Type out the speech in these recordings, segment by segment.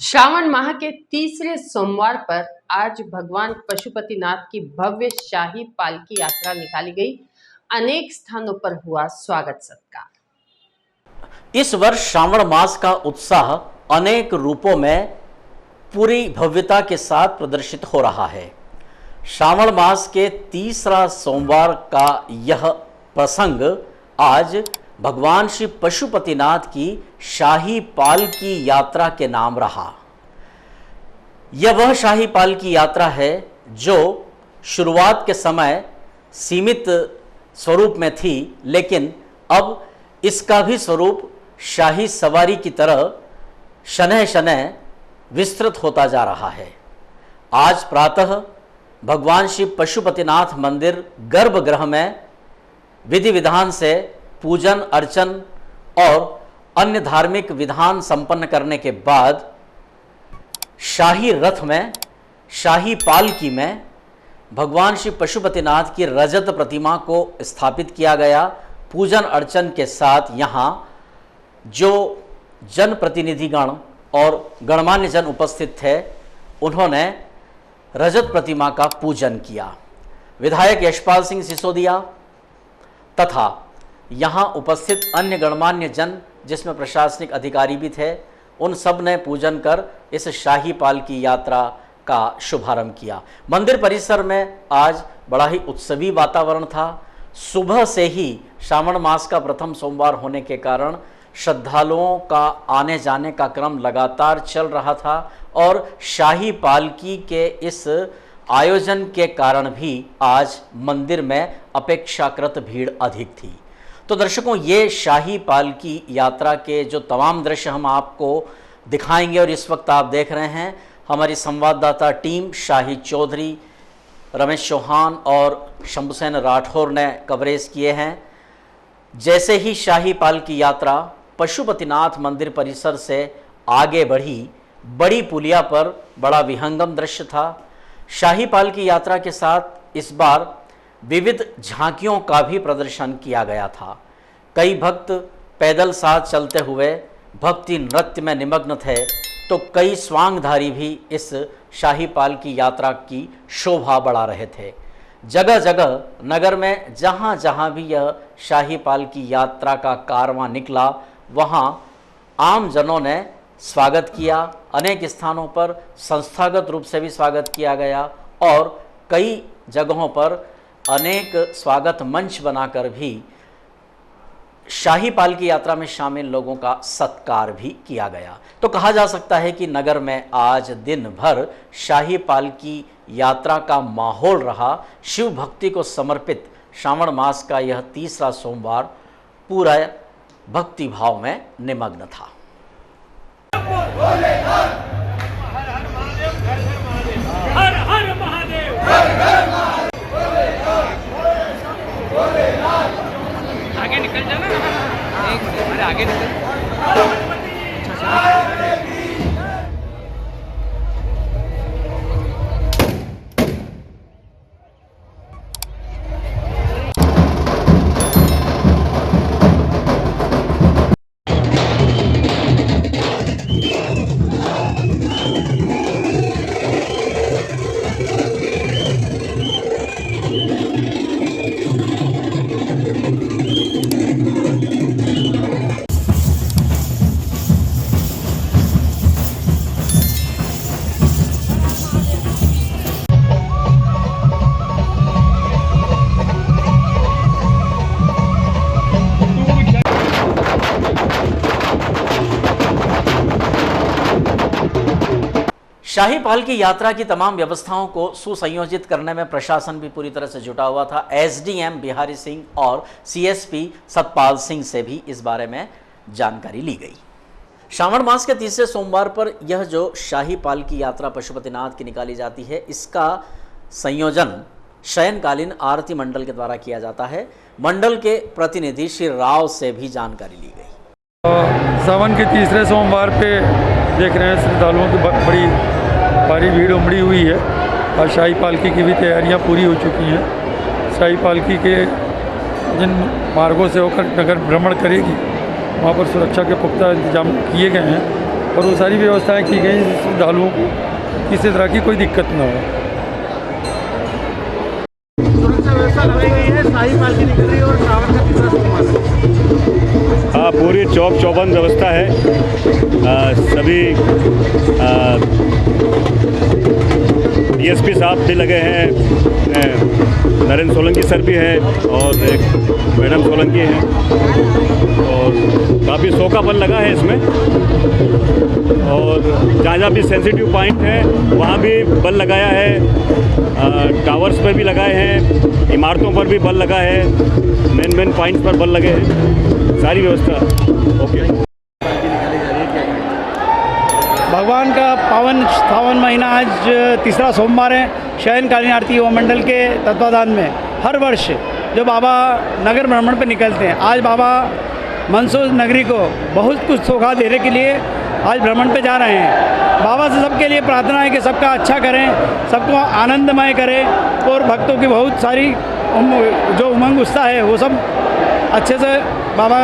श्रावण माह के तीसरे सोमवार पर आज भगवान पशुपतिनाथ की भव्य शाही पालकी यात्रा निकाली गई। अनेक स्थानों पर हुआ स्वागत सत्कार। इस वर्ष श्रावण मास का उत्साह अनेक रूपों में पूरी भव्यता के साथ प्रदर्शित हो रहा है। श्रावण मास के तीसरा सोमवार का यह प्रसंग आज भगवान श्री पशुपतिनाथ की शाही पालकी यात्रा के नाम रहा। यह वह शाही पालकी यात्रा है जो शुरुआत के समय सीमित स्वरूप में थी, लेकिन अब इसका भी स्वरूप शाही सवारी की तरह शनह शनह विस्तृत होता जा रहा है। आज प्रातः भगवान श्री पशुपतिनाथ मंदिर गर्भगृह में विधि विधान से पूजन अर्चन और अन्य धार्मिक विधान संपन्न करने के बाद शाही रथ में, शाही पालकी में भगवान श्री पशुपतिनाथ की रजत प्रतिमा को स्थापित किया गया। पूजन अर्चन के साथ यहाँ जो जनप्रतिनिधिगण और गणमान्य जन उपस्थित थे, उन्होंने रजत प्रतिमा का पूजन किया। विधायक यशपाल सिंह सिसोदिया तथा यहाँ उपस्थित अन्य गणमान्य जन, जिसमें प्रशासनिक अधिकारी भी थे, उन सब ने पूजन कर इस शाही पालकी यात्रा का शुभारंभ किया। मंदिर परिसर में आज बड़ा ही उत्सवी वातावरण था। सुबह से ही श्रावण मास का प्रथम सोमवार होने के कारण श्रद्धालुओं का आने जाने का क्रम लगातार चल रहा था और शाही पालकी के इस आयोजन के कारण भी आज मंदिर में अपेक्षाकृत भीड़ अधिक थी। तो दर्शकों, ये शाही पालकी यात्रा के जो तमाम दृश्य हम आपको दिखाएंगे और इस वक्त आप देख रहे हैं, हमारी संवाददाता टीम शाही चौधरी, रमेश चौहान और शंभुसेन राठौर ने कवरेज किए हैं। जैसे ही शाही पालकी यात्रा पशुपतिनाथ मंदिर परिसर से आगे बढ़ी, बड़ी पुलिया पर बड़ा विहंगम दृश्य था। शाही पालकी यात्रा के साथ इस बार विविध झांकियों का भी प्रदर्शन किया गया था। कई भक्त पैदल साथ चलते हुए भक्ति नृत्य में निमग्न थे, तो कई स्वांगधारी भी इस शाही पालकी यात्रा की शोभा बढ़ा रहे थे। जगह जगह नगर में जहाँ जहाँ भी यह शाही पालकी यात्रा का कारवां निकला, वहाँ आम जनों ने स्वागत किया। अनेक स्थानों पर संस्थागत रूप से भी स्वागत किया गया और कई जगहों पर अनेक स्वागत मंच बनाकर भी शाही पालकी यात्रा में शामिल लोगों का सत्कार भी किया गया। तो कहा जा सकता है कि नगर में आज दिन भर शाही पालकी यात्रा का माहौल रहा। शिव भक्ति को समर्पित श्रावण मास का यह तीसरा सोमवार पूरा भक्ति भाव में निमग्न था। हर हर महादेव, हर हर महादेव। आगे निकल जाना, एक मिनट, अरे आगे निकल। शाही पालकी यात्रा की तमाम व्यवस्थाओं को सुसंयोजित करने में प्रशासन भी पूरी तरह से जुटा हुआ था। एसडीएम बिहारी सिंह और सीएसपी सतपाल सिंह से भी इस बारे में जानकारी ली गई। श्रावण मास के तीसरे सोमवार पर यह जो शाही पालकी यात्रा पशुपतिनाथ की निकाली जाती है, इसका संयोजन शयनकालीन आरती मंडल के द्वारा किया जाता है। मंडल के प्रतिनिधि श्री राव से भी जानकारी ली गई। सावन के तीसरे सोमवार पे देख रहे हैं श्रद्धालुओं की बड़ी भारी भीड़ उमड़ी हुई है और शाही पालकी की भी तैयारियां पूरी हो चुकी हैं। शाही पालकी के जिन मार्गों से होकर नगर भ्रमण करेगी, वहाँ पर सुरक्षा के पुख्ता इंतजाम किए गए हैं और वो सारी व्यवस्थाएं की गई श्रद्धालुओं को किसी तरह की कोई दिक्कत ना हो। सुरक्षा व्यवस्था लगाई गई है, शाही पालकी निकल रही है और श्रावण का तीसरा सोमवार है। हाँ, पूरी चौक चौबंद व्यवस्था है। सभी डीएसपी साहब भी लगे हैं, नरेंद्र सोलंकी सर भी हैं और एक मैडम सोलंकी हैं, और काफ़ी सोखापन लगा है इसमें। और जहाँ जहाँ भी सेंसिटिव पॉइंट है वहाँ भी बल लगाया है, टावर्स पर भी लगाए हैं, इमारतों पर भी बल लगा है, मेन पॉइंट्स पर बल लगे हैं, सारी व्यवस्था ओके। भगवान का पावन सावन महीना आज तीसरा सोमवार है। शयनकालीन आरती युवा मंडल के तत्वाधान में हर वर्ष जो बाबा नगर भ्रमण पर निकलते हैं, आज बाबा मंदसौर नगरी को बहुत कुछ सौगात देने के लिए आज भ्रमण पे जा रहे हैं। बाबा से सबके लिए प्रार्थना है कि सबका अच्छा करें, सबको आनंदमय करें और भक्तों की बहुत सारी जो उमंग उत्साह है वो सब अच्छे से बाबा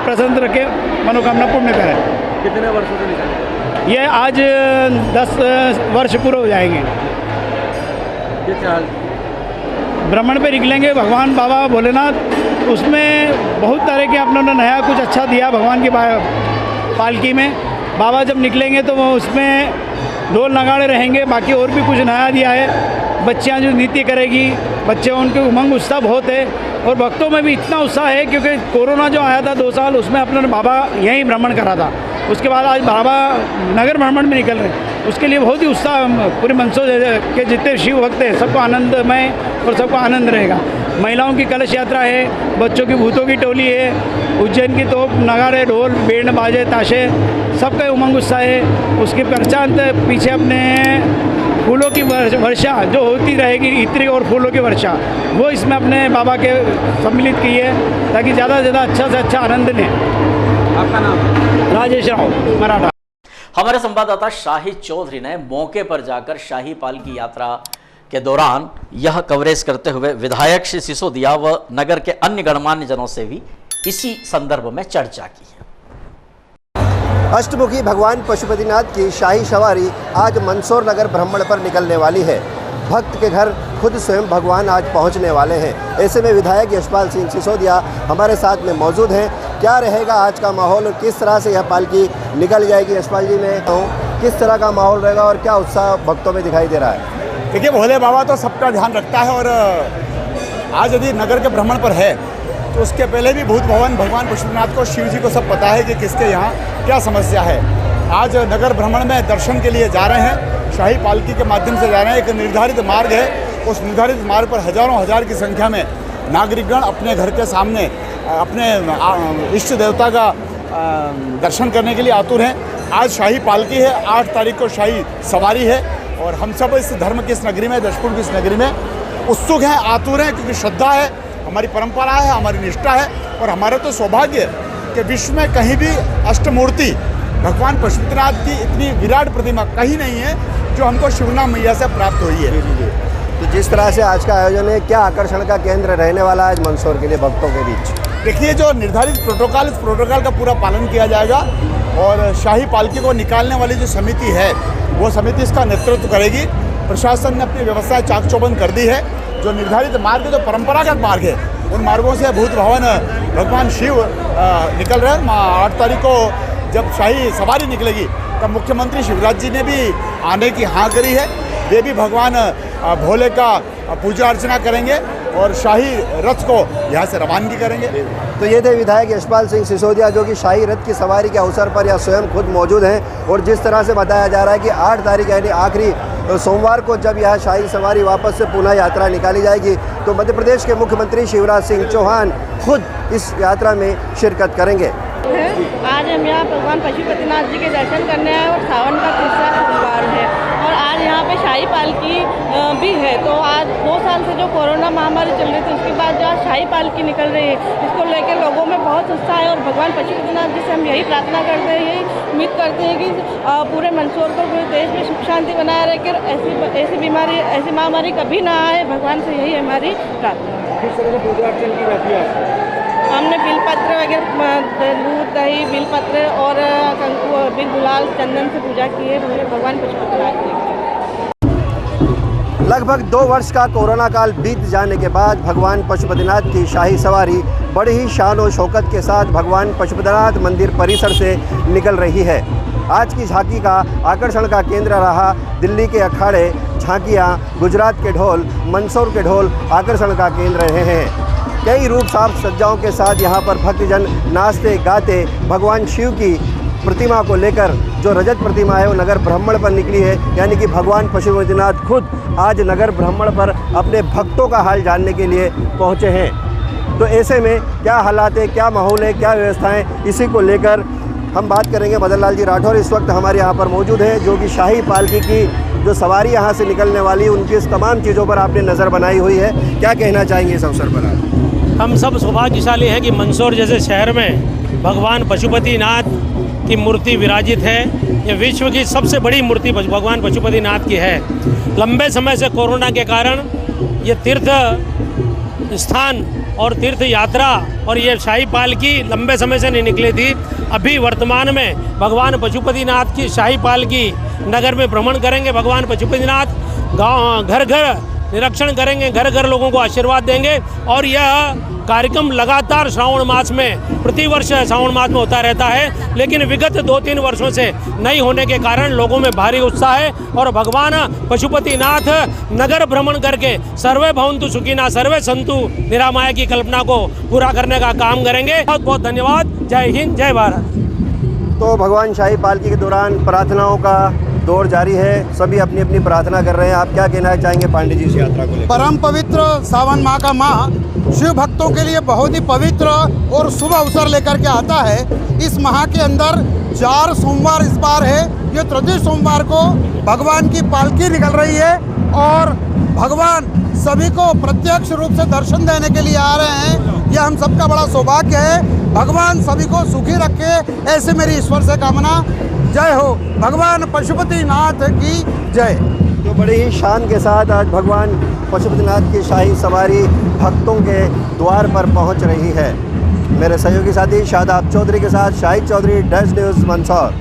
प्रसन्न रखे, मनोकामना पूर्ण करें। कितने वर्षों से निकले? ये आज 10 वर्ष पूरे हो जाएंगे। ये क्या भ्रमण पे निकलेंगे भगवान बाबा भोलेनाथ, उसमें बहुत तरह के अपनों ने नया कुछ अच्छा दिया भगवान की पालकी में। बाबा जब निकलेंगे तो वो उसमें ढोल नगाड़े रहेंगे, बाकी और भी कुछ नया दिया है। बच्चियाँ जो नृत्य करेगी, बच्चे उनके उमंग उत्साह बहुत है और भक्तों में भी इतना उत्साह है क्योंकि कोरोना जो आया था 2 साल, उसमें अपने बाबा यहीं भ्रमण करा था। उसके बाद आज बाबा नगर भ्रमण में निकल रहे हैं, उसके लिए बहुत ही उत्साह पूरे मंदसौर के जितने शिव भक्त हैं सबको आनंदमय और सबको आनंद रहेगा। महिलाओं की कलश यात्रा है, बच्चों की भूतों की टोली है, उज्जैन की तोप, नगाड़े, ढोल, बैंड बाजे, ताशे, सबका उमंग उत्साह है। उसके पश्चात पीछे अपने फूलों की वर्षा जो होती रहेगी, इत्री और फूलों की वर्षा, वो इसमें अपने बाबा के सम्मिलित की है ताकि ज़्यादा से ज़्यादा अच्छा से अच्छा आनंद लें। आपका नाम? राजेश राव, मराठा। हमारे संवाददाता शाहिद चौधरी ने मौके पर जाकर शाही पालकी यात्रा के दौरान यह कवरेज करते हुए विधायक श्री सिसोदिया व नगर के अन्य गणमान्य जनों से भी इसी संदर्भ में चर्चा की है। अष्टमुखी भगवान पशुपतिनाथ की शाही सवारी आज मंदसौर नगर भ्रमण पर निकलने वाली है। भक्त के घर खुद स्वयं भगवान आज पहुंचने वाले हैं। ऐसे में विधायक यशपाल सिंह सिसोदिया हमारे साथ में मौजूद हैं। क्या रहेगा आज का माहौल और किस तरह से यह पालकी निकल जाएगी? यशपाल जी, मैं कहूँ किस तरह का माहौल रहेगा और क्या उत्साह भक्तों में दिखाई दे रहा है? देखिए, भोले बाबा तो सबका ध्यान रखता है और आज यदि नगर के भ्रमण पर है तो उसके पहले भी भूत भवन भगवान पशुपतिनाथ को, शिव जी को सब पता है कि किसके यहाँ क्या समस्या है। आज नगर भ्रमण में दर्शन के लिए जा रहे हैं, शाही पालकी के माध्यम से जा रहे हैं। एक निर्धारित मार्ग है, उस निर्धारित मार्ग पर हजारों हजार की संख्या में नागरिकगण अपने घर के सामने अपने इष्ट देवता का दर्शन करने के लिए आतुर हैं। आज शाही पालकी है, 8 तारीख को शाही सवारी है और हम सब इस धर्म की इस नगरी में, दशपुर की इस नगरी में उत्सुक हैं, आतुर हैं, क्योंकि श्रद्धा है, हमारी परंपरा है, हमारी निष्ठा है और हमारा तो सौभाग्य है कि विश्व में कहीं भी अष्टमूर्ति भगवान पशुपतिनाथ की इतनी विराट प्रतिमा कहीं नहीं है जो हमको शिवना मैया से प्राप्त हुई है। तो जिस तरह से आज का आयोजन है, क्या आकर्षण का केंद्र रहने वाला है आज मंदसौर के लिए भक्तों के बीच? देखिए, जो निर्धारित प्रोटोकॉल, इस प्रोटोकॉल का पूरा पालन किया जाएगा और शाही पालकी को निकालने वाली जो समिति है वो समिति इसका नेतृत्व करेगी। प्रशासन ने अपनी व्यवस्था चाक चौबंद कर दी है। जो निर्धारित मार्ग, जो परंपरागत मार्ग है, उन मार्गों से भूत भवन भगवान शिव निकल रहे हैं। 8 तारीख को जब शाही सवारी निकलेगी तब मुख्यमंत्री शिवराज जी ने भी आने की हाँ करी है। वे भी भगवान भोले का पूजा अर्चना करेंगे और शाही रथ को यहाँ से रवानगी करेंगे। तो ये थे विधायक यशपाल सिंह सिसोदिया, जो कि शाही रथ की सवारी के अवसर पर या स्वयं खुद मौजूद हैं। और जिस तरह से बताया जा रहा है कि 8 तारीख यानी आखिरी सोमवार को जब यह शाही सवारी वापस से पुनः यात्रा निकाली जाएगी तो मध्य प्रदेश के मुख्यमंत्री शिवराज सिंह चौहान खुद इस यात्रा में शिरकत करेंगे। आज हम यहाँ भगवान पशुपतिनाथ जी के दर्शन करने आए और सावन का तीसरा सोमवार है और आज यहाँ पे शाही पालकी भी है। तो आज 2 साल से जो कोरोना महामारी चल रही थी, उसके बाद जो आज शाही पालकी निकल रही है, इसको लेकर लोगों में बहुत उत्साह है और भगवान पशुपतिनाथ जी से हम यही प्रार्थना करते हैं, यही उम्मीद करते हैं कि पूरे मंदसौर को, पूरे देश में सुख शांति बनाए रखकर ऐसी बीमारी, ऐसी महामारी कभी ना आए। भगवान से यही हमारी प्रार्थना है। किस तरह से पूजा अर्चना की जाती है? हमने बिलपत्र वगैरह दूध दही बिलपत्र और कंकु बिल गुलाल चंदन से पूजा की है भगवान पशुपतिनाथ जी की। लगभग 2 वर्ष का कोरोना काल बीत जाने के बाद भगवान पशुपतिनाथ की शाही सवारी बड़ी ही शान और शौकत के साथ भगवान पशुपतिनाथ मंदिर परिसर से निकल रही है। आज की झांकी का आकर्षण का केंद्र रहा दिल्ली के अखाड़े, झांकियाँ, गुजरात के ढोल, मंदसौर के ढोल आकर्षण का केंद्र रहे हैं। कई रूप साफ सज्जाओं के साथ यहाँ पर भक्तजन नाचते गाते भगवान शिव की प्रतिमा को लेकर, जो रजत प्रतिमा है वो नगर भ्रमण पर निकली है, यानी कि भगवान पशुपतिनाथ खुद आज नगर भ्रमण पर अपने भक्तों का हाल जानने के लिए पहुँचे हैं। तो ऐसे में क्या हालात है, क्या माहौल है, क्या व्यवस्थाएं, इसी को लेकर हम बात करेंगे। मदन लाल जी राठौर इस वक्त हमारे यहाँ पर मौजूद हैं, जो कि शाही पालकी की जो सवारी यहाँ से निकलने वाली है उनकी इस तमाम चीज़ों पर आपने नज़र बनाई हुई है। क्या कहना चाहेंगे इस अवसर पर आप? हम सब सौभाग्यशाली हैं कि मंदसौर जैसे शहर में भगवान पशुपतिनाथ की मूर्ति विराजित है। ये विश्व की सबसे बड़ी मूर्ति भगवान पशुपतिनाथ की है। लंबे समय से कोरोना के कारण ये तीर्थ स्थान और तीर्थ यात्रा और ये शाही पालकी लंबे समय से नहीं निकली थी। अभी वर्तमान में भगवान पशुपतिनाथ की शाही पालकी नगर में भ्रमण करेंगे। भगवान पशुपतिनाथ गाँव घर घर निरीक्षण करेंगे, घर घर लोगों को आशीर्वाद देंगे। और यह कार्यक्रम लगातार श्रावण मास में प्रतिवर्ष श्रावण मास में होता रहता है, लेकिन विगत 2-3 वर्षों से नहीं होने के कारण लोगों में भारी उत्साह है। और भगवान पशुपतिनाथ नगर भ्रमण करके सर्वे भवन्तु सुखिनः सर्वे सन्तु निरामया की कल्पना को पूरा करने का काम करेंगे। बहुत बहुत धन्यवाद। जय हिंद, जय भारत। तो भगवान शाही पालकी के दौरान प्रार्थनाओं का दौर जारी है, सभी अपनी अपनी प्रार्थना कर रहे हैं। आप क्या कहना चाहेंगे पांडे जी इस यात्रा को लेकर? परम पवित्र सावन माह का माह शिव भक्तों के लिए बहुत ही पवित्र और शुभ अवसर लेकर के आता है। इस माह के अंदर 4 सोमवार इस बार है। ये तृतीय सोमवार को भगवान की पालकी निकल रही है और भगवान सभी को प्रत्यक्ष रूप से दर्शन देने के लिए आ रहे हैं। यह हम सबका बड़ा सौभाग्य है। भगवान सभी को सुखी रखे, ऐसे मेरी ईश्वर से कामना। जय हो भगवान पशुपतिनाथ की जय। तो बड़ी ही शान के साथ आज भगवान पशुपतिनाथ की शाही सवारी भक्तों के द्वार पर पहुंच रही है। मेरे सहयोगी साथी शादाब चौधरी के साथ शाहिद चौधरी, डैश न्यूज़ मंदसौर।